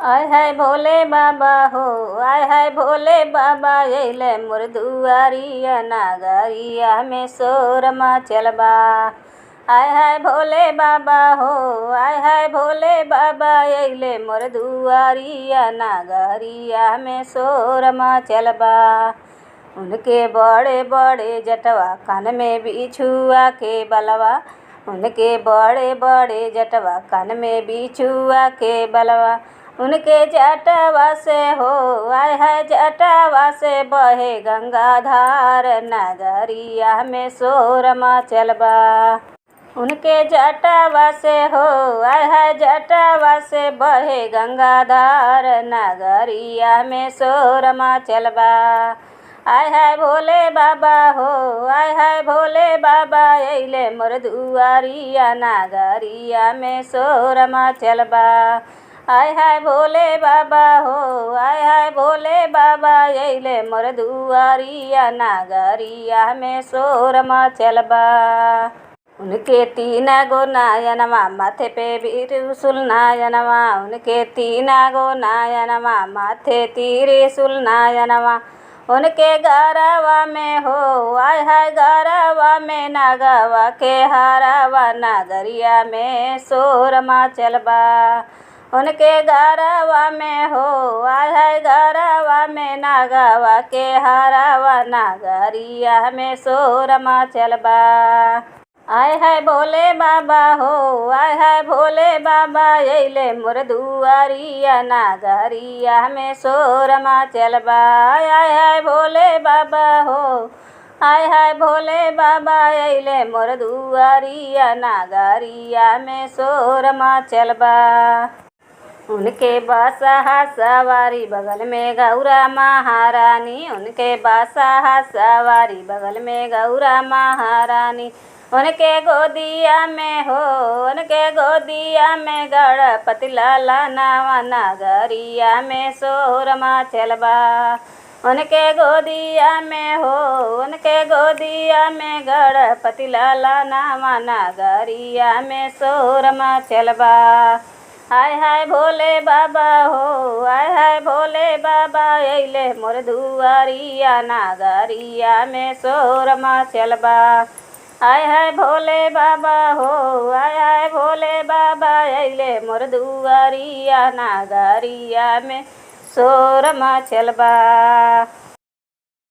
आय हाय भोले बाबा हो, आय हाय भोले बाबा अइले मोर दुआरिया नागरिया में शोर मचल बा। आय हाय भोले बाबा हो, आय हाय भोले बाबा अइले मोर दुआरिया नागरिया में शोर मचल बा। उनके बड़े बड़े जटवा कान में बिछुआ के बलवा, उनके बड़े बड़े जटवा कान में बिछुआ के बलवा। उनके जटवा से हो, आय हाय जटवा से बहे गंगाधार नगरिया में शोर मचल बा। उनके जटवा से हो, आय हाय जटवा से बहे गंगाधार नगरिया में शोर मचल बा। आय हाय भोले बाबा हो, आय हाय भोले बाबा अइले मोर दुआरिया नागरिया में शोर मचल बा। आय हाय भोले बाबा हो, आय हाय भोले बाबा अइले मोर दुआरिया नागरिया में शोर मचल बा। उनके तीन गो नायनवा माथे पे त्रिशूल नायनवा, उनके तीन गो नायनवा माथे त्रिशूल नायनवा। उनके गरवा में हो, आय हाय गरवा में नागवा के हारवा नगरिया में शोर मचल बा। उनके गरवा में हो, आय हाय गरवा में नागवा के हारवा नगरिया में शोर मचल बा। आय हाय भोले बाबा हो, आय हाय भोले बाबा अइले मोर दुआरिया नागरिया में शोर मचल बा। आय हाय भोले बाबा हो, आय हाय भोले बाबा अइले मोर दुआरिया नागरिया में शोर मचल बा। उनके बसहा सवारी बगल में गौरा महारानी, उनके बसहा सवारी बगल में गौरा महारानी। उनके गोदिया में हो, उनके गोदिया में गणपति लाला नावा नगरिया में शोर मचल बा। उनके गोदिया में हो, उनके गोदिया में गणपति लाला नावा नगरिया में शोर मचल बा। आय हाय भोले बाबा हो, आय हाय भोले बाबा अइले मोर दुआरिया नागरिया में शोर मचल बा। आय हाय भोले बाबा हो, आय हाय भोले बाबा अइले मोर दुआरिया नागरिया में शोर मचल बा।